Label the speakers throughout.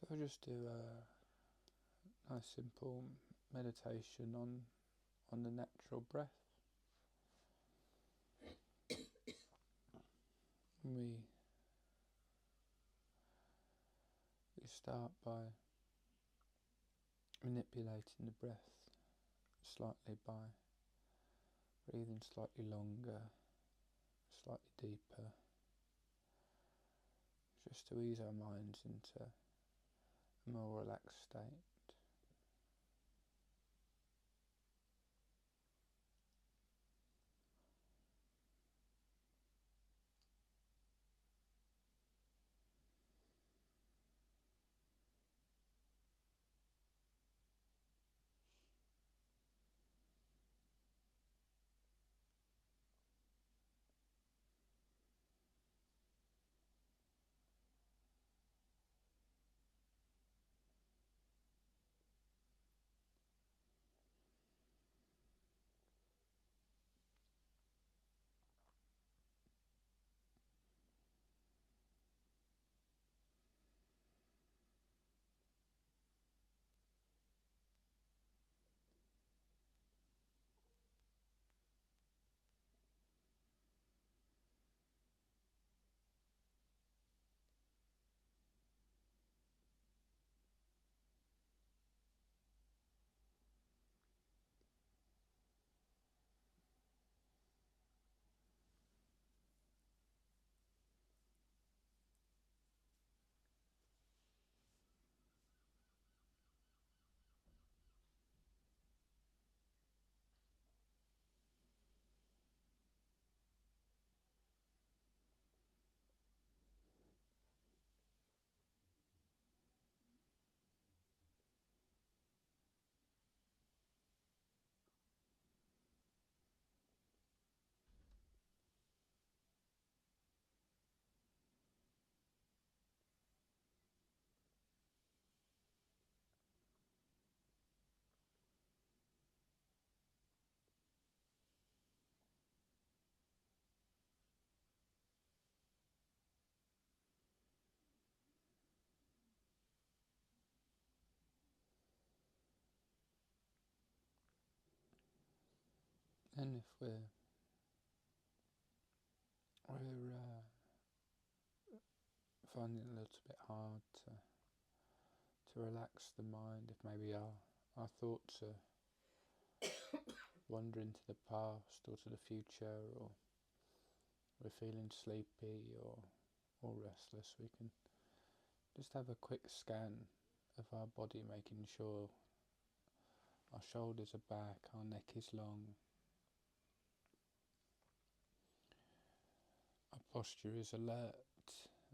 Speaker 1: So I'll just do a nice simple meditation on the natural breath. We start by manipulating the breath slightly by breathing slightly longer, slightly deeper, just to ease our minds into a more relaxed state. And if we're finding it a little bit hard to relax the mind, if maybe our thoughts are wandering to the past or to the future, or we're feeling sleepy or restless, we can just have a quick scan of our body, making sure our shoulders are back, our neck is long, our posture is alert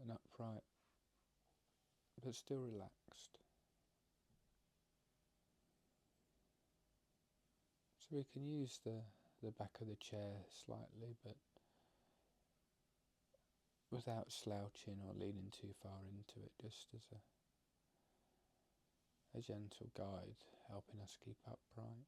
Speaker 1: and upright, but still relaxed. So we can use the back of the chair slightly, but without slouching or leaning too far into it, just as a gentle guide helping us keep upright.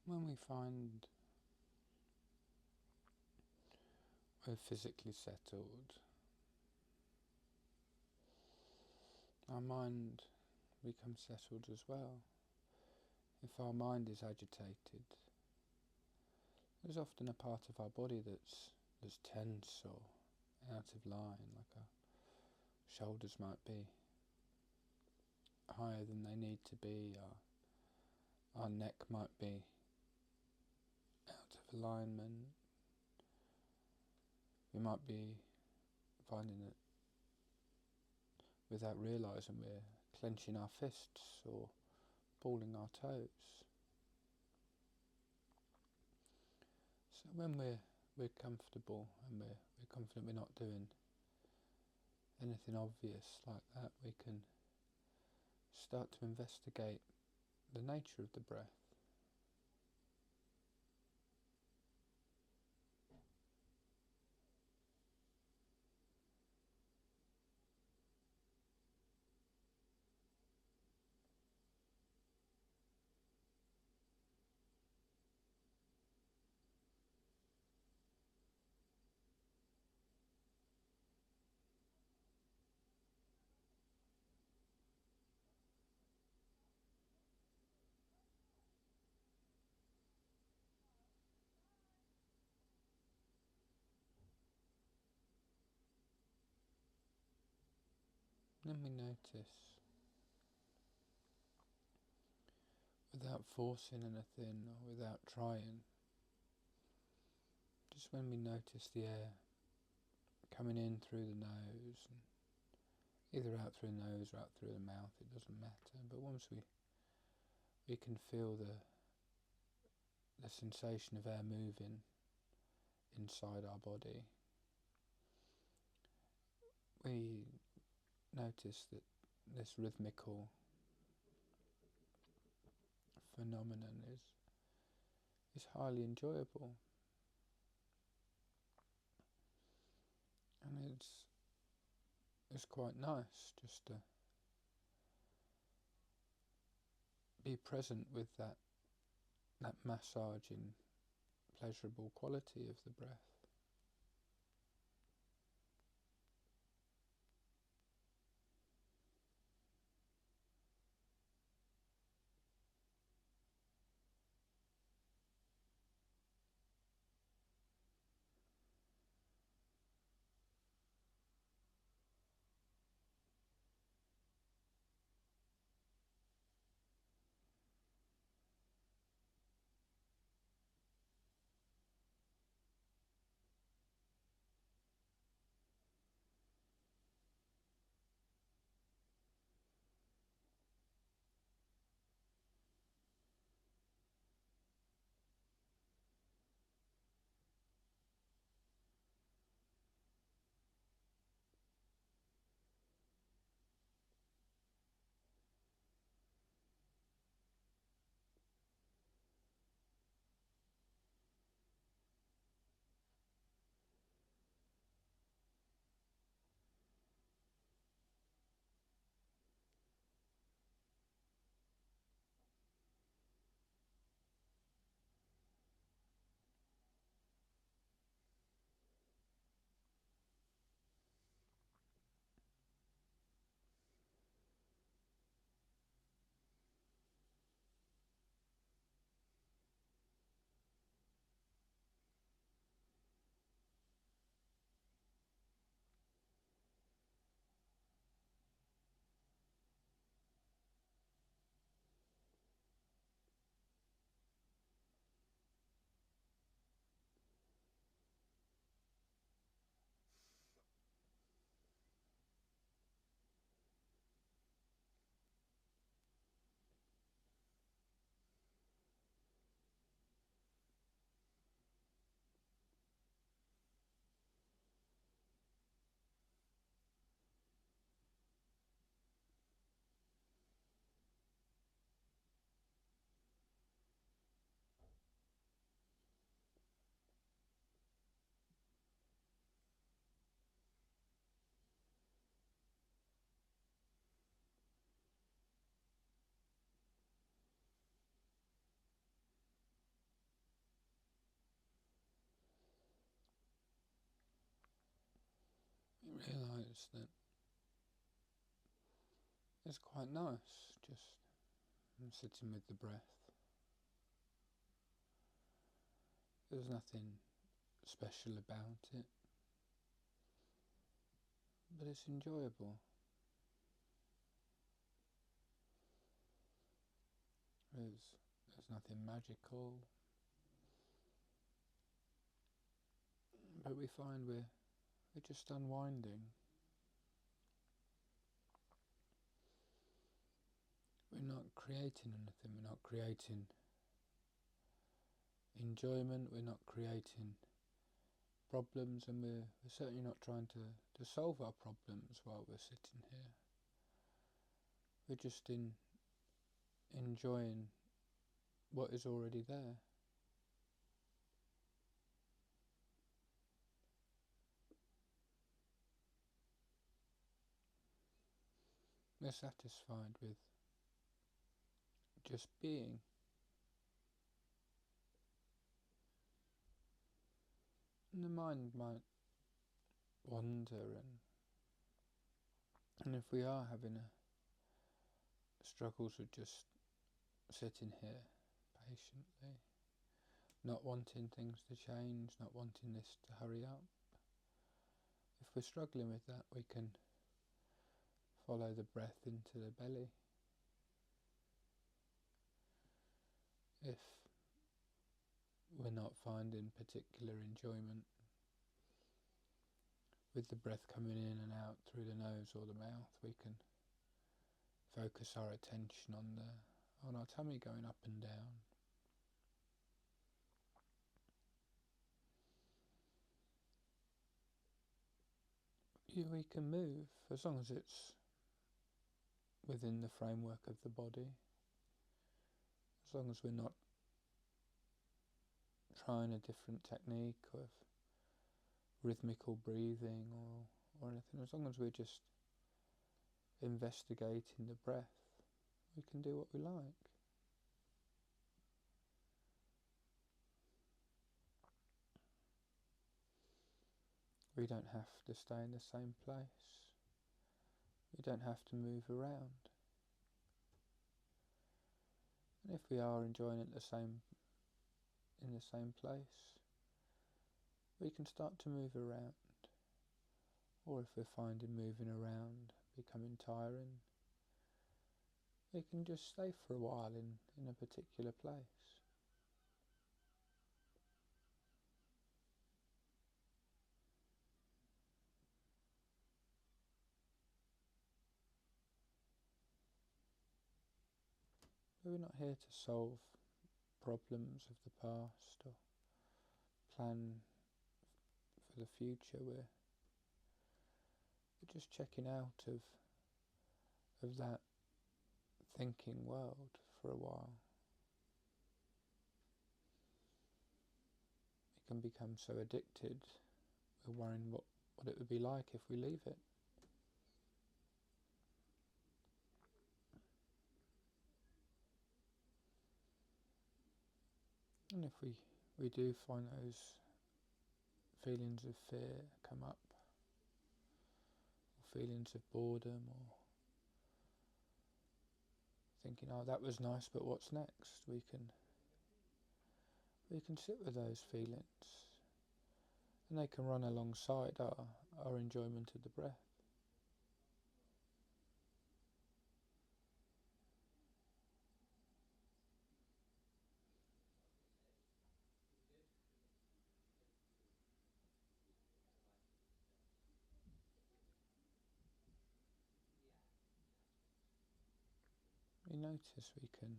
Speaker 1: When we find we're physically settled, our mind becomes settled as well. If our mind is agitated, there's often a part of our body that's tense or out of line, like our shoulders might be higher than they need to be, our neck might be out of alignment. We might be finding that without realising we're clenching our fists or balling our toes. So when we're comfortable and we're confident we're not doing anything obvious like that, we can start to investigate the nature of the breath. Then we notice, without forcing anything or without trying, just when we notice the air coming in through the nose, and either out through the nose or out through the mouth, it doesn't matter, but once we can feel the sensation of air moving inside our body, we notice that this rhythmical phenomenon is highly enjoyable, and it's quite nice just to be present with that massaging, pleasurable quality of the breath. realise that it's quite nice just sitting with the breath. There's nothing special about it, but it's enjoyable. There's nothing magical, but we find we're just unwinding. We're not creating anything, we're not creating enjoyment, we're not creating problems, and we're certainly not trying to solve our problems while we're sitting here. We're just enjoying what is already there. We're satisfied with just being. And the mind might wander, and if we are having struggles with just sitting here patiently, not wanting things to change, not wanting this to hurry up, if we're struggling with that, we can follow the breath into the belly. If we're not finding particular enjoyment with the breath coming in and out through the nose or the mouth, we can focus our attention on our tummy going up and down. We can move as long as it's within the framework of the body, as long as we're not trying a different technique of rhythmical breathing or anything. As long as we're just investigating the breath, we can do what we like. We don't have to stay in the same place. We don't have to move around. And if we are enjoying it in the same place, we can start to move around. Or if we're finding moving around becoming tiring, we can just stay for a while in a particular place. But we're not here to solve problems of the past or plan for the future. We're just checking out of that thinking world for a while. We can become so addicted, we're worrying what it would be like if we leave it. And if we do find those feelings of fear come up, or feelings of boredom, or thinking, oh, that was nice, but what's next? We can sit with those feelings, and they can run alongside our enjoyment of the breath. We notice we can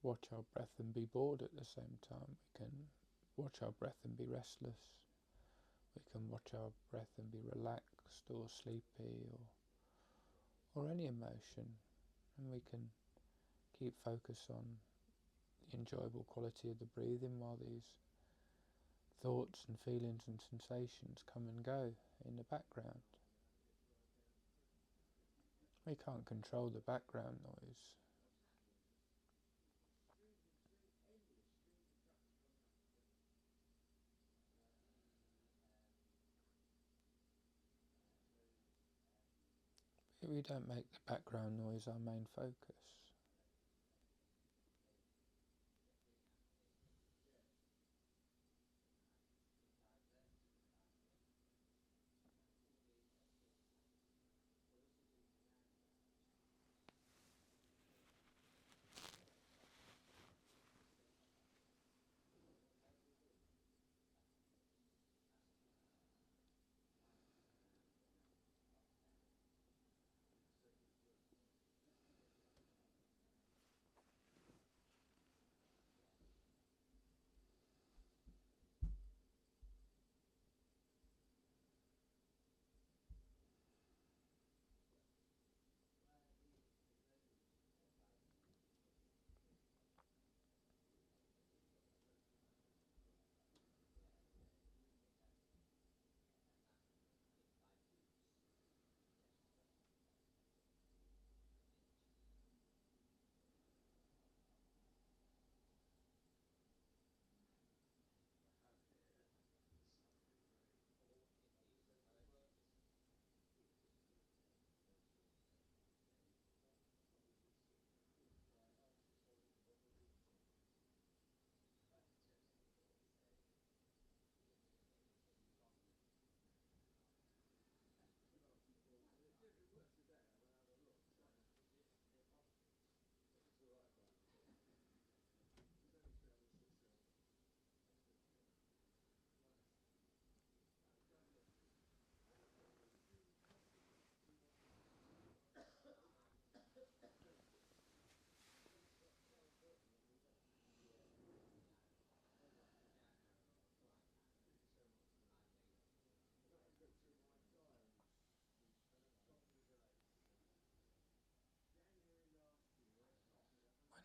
Speaker 1: watch our breath and be bored at the same time. We can watch our breath and be restless. We can watch our breath and be relaxed or sleepy or any emotion. And we can keep focus on the enjoyable quality of the breathing while these thoughts and feelings and sensations come and go in the background. We can't control the background noise. We don't make the background noise our main focus.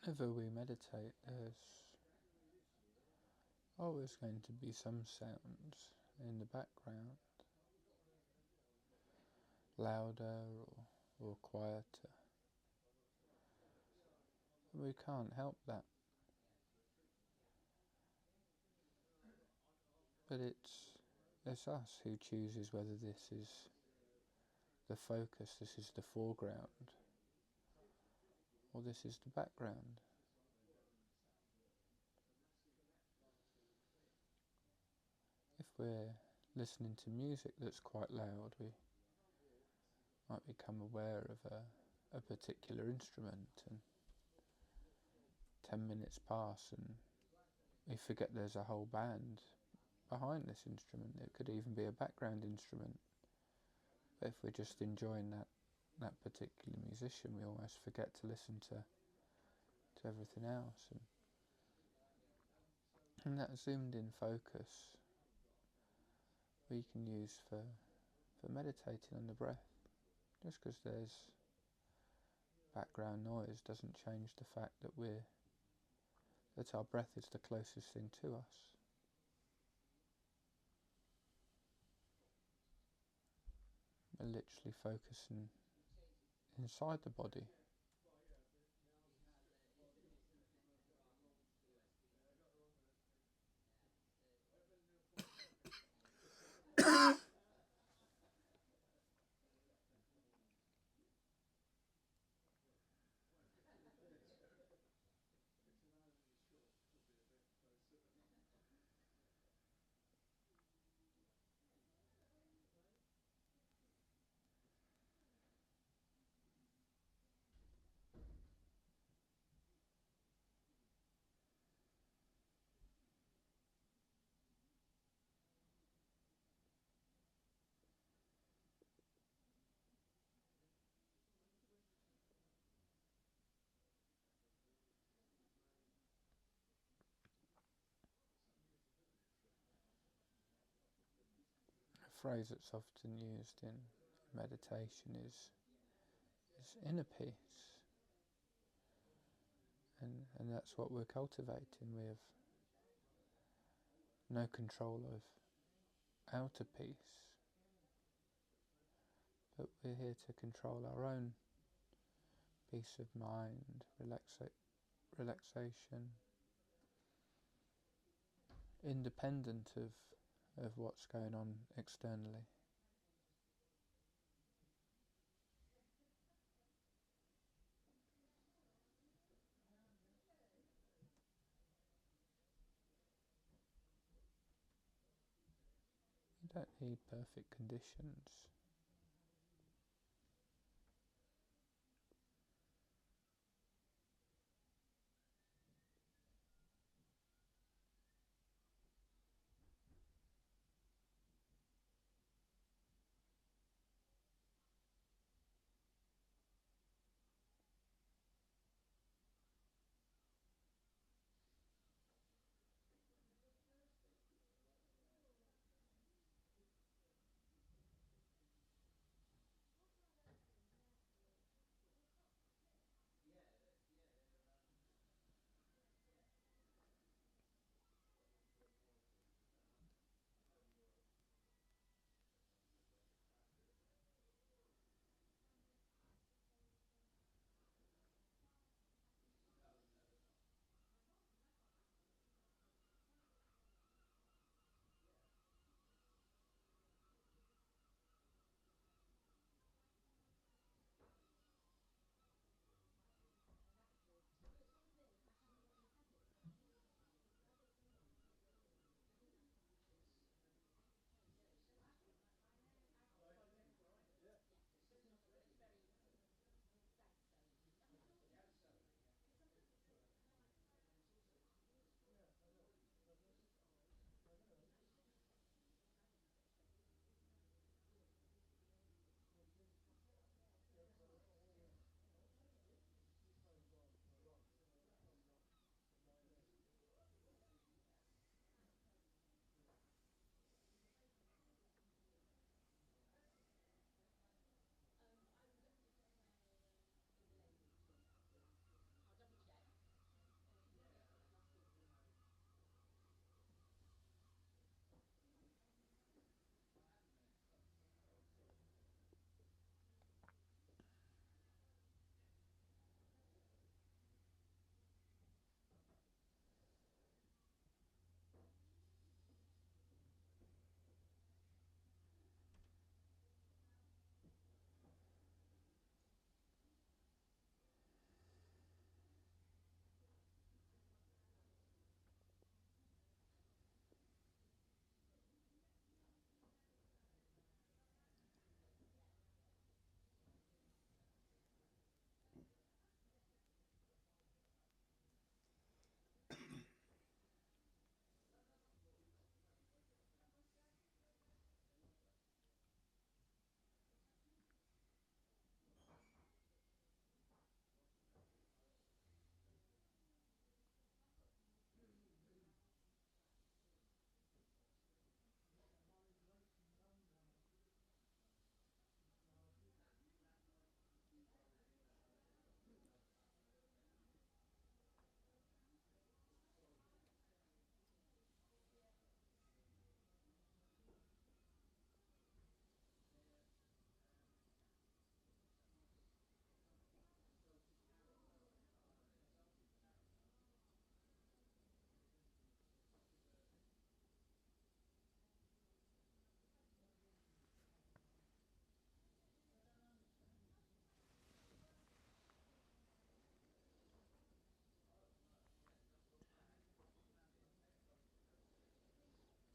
Speaker 1: Whenever we meditate, there's always going to be some sounds in the background, louder or quieter. We can't help that. But it's us who chooses whether this is the focus, this is the foreground, or this is the background. If we're listening to music that's quite loud, we might become aware of a particular instrument, and 10 minutes pass and we forget there's a whole band behind this instrument. It could even be a background instrument. But if we're just enjoying that particular musician, we almost forget to listen to everything else. And that zoomed in focus we can use for meditating on the breath. Just because there's background noise doesn't change the fact that our breath is the closest thing to us. We're literally focusing inside the body. A phrase that's often used in meditation is inner peace. And that's what we're cultivating. We have no control of outer peace, but we're here to control our own peace of mind, relaxation, independent of what's going on externally. don't need perfect conditions.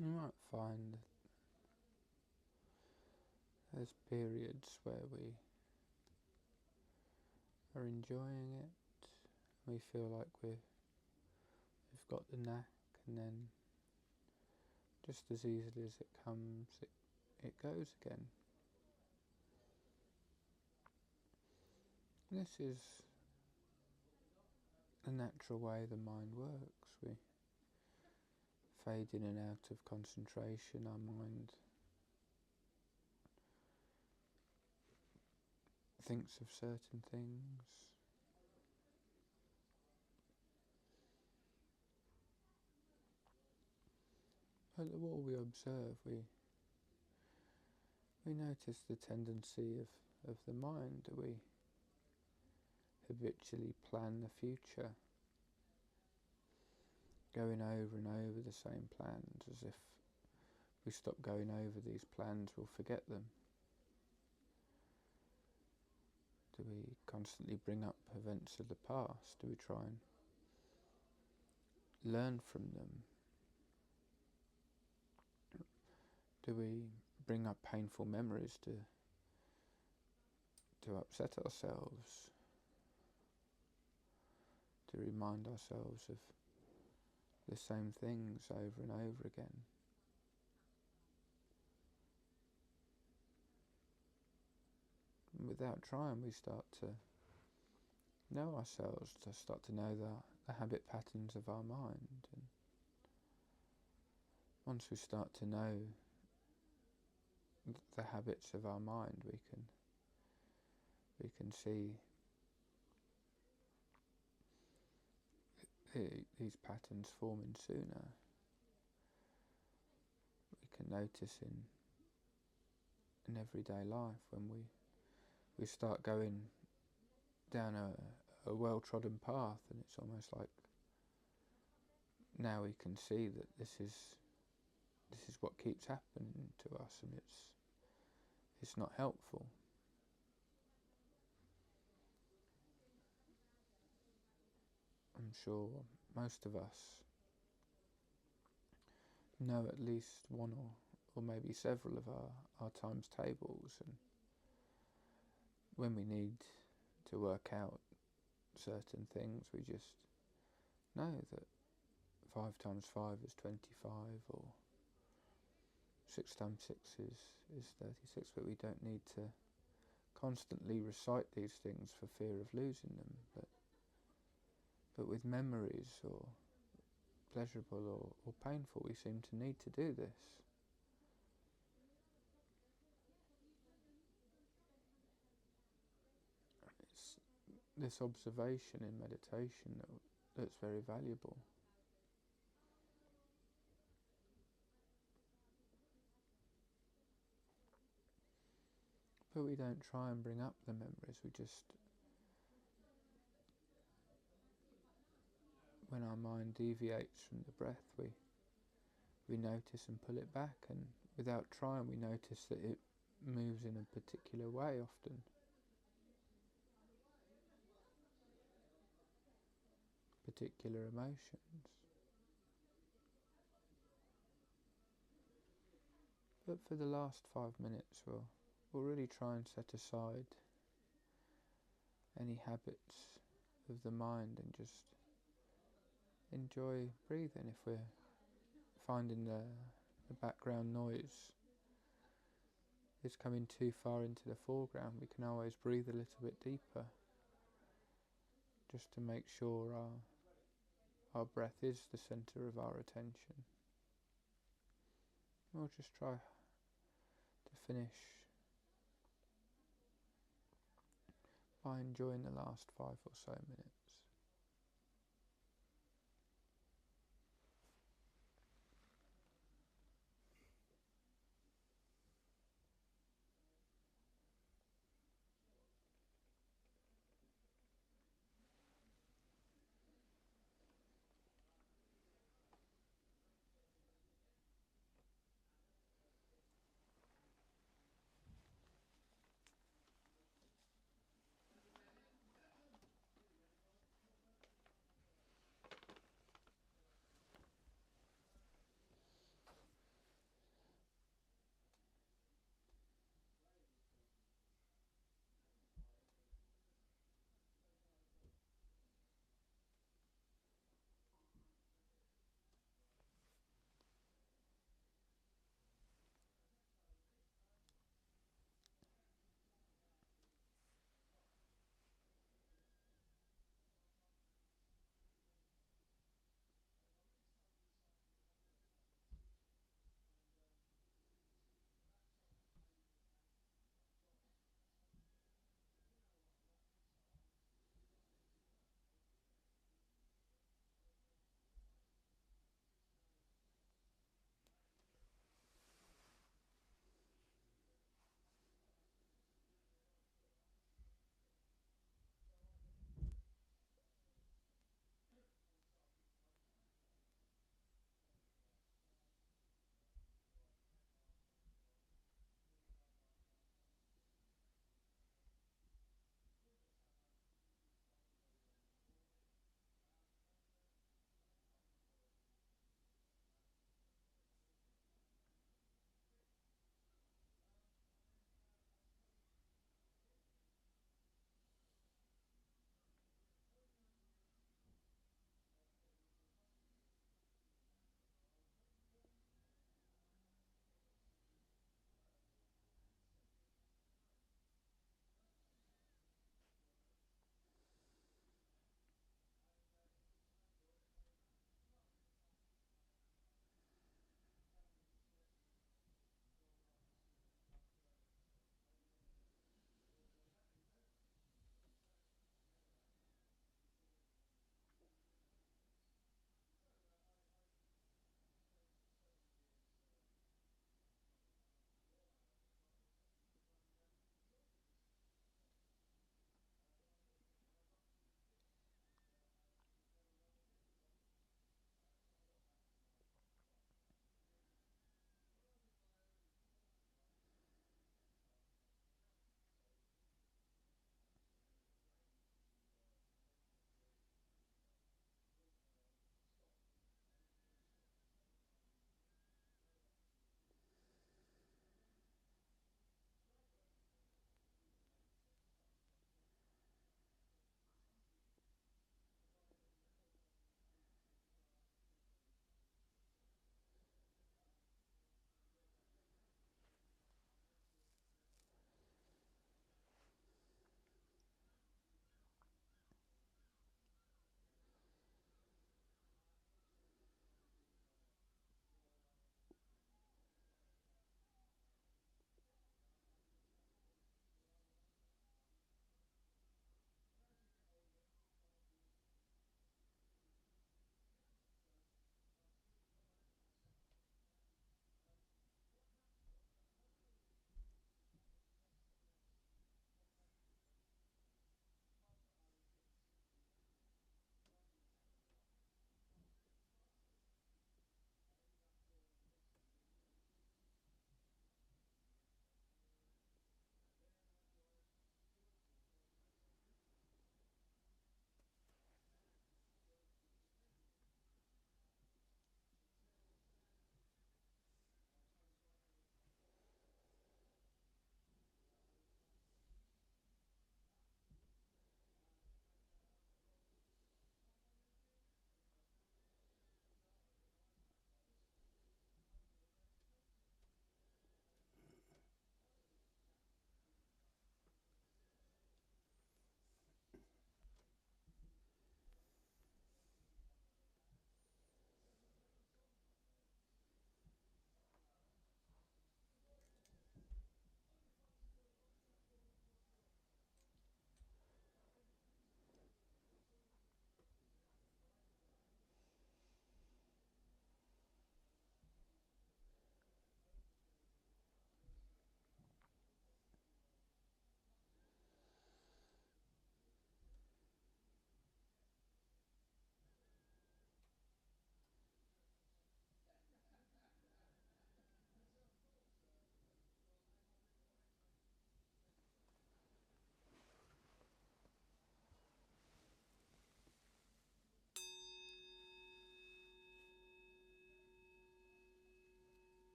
Speaker 1: You might find there's periods where we are enjoying it, we feel like we've got the knack, and then just as easily as it comes, it goes again. This is the natural way the mind works. We fade in and out of concentration, our mind thinks of certain things. But the more we observe, we notice the tendency of the mind. We habitually plan the future, going over and over the same plans, as if we stop going over these plans, we'll forget them. Do we constantly bring up events of the past? Do we try and learn from them? Do we bring up painful memories to upset ourselves, to remind ourselves of the same things over and over again? And without trying, we start to know ourselves, to start to know the habit patterns of our mind. And once we start to know the habits of our mind, we can see these patterns forming sooner. We can notice in everyday life when we start going down a well-trodden path, and it's almost like now we can see that this is what keeps happening to us, and it's not helpful. I'm sure most of us know at least one or maybe several of our times tables, and when we need to work out certain things, we just know that 5 times 5 is 25, or 6 times 6 is 36, but we don't need to constantly recite these things for fear of losing them. But with memories, or pleasurable or painful, we seem to need to do this. It's this observation in meditation that's very valuable. But we don't try and bring up the memories, we just, when our mind deviates from the breath, we notice and pull it back, and without trying we notice that it moves in a particular way often. Particular emotions. But for the last 5 minutes we'll really try and set aside any habits of the mind and just enjoy breathing. If we're finding the background noise is coming too far into the foreground, we can always breathe a little bit deeper, just to make sure our breath is the centre of our attention. We'll just try to finish by enjoying the last 5 or so minutes.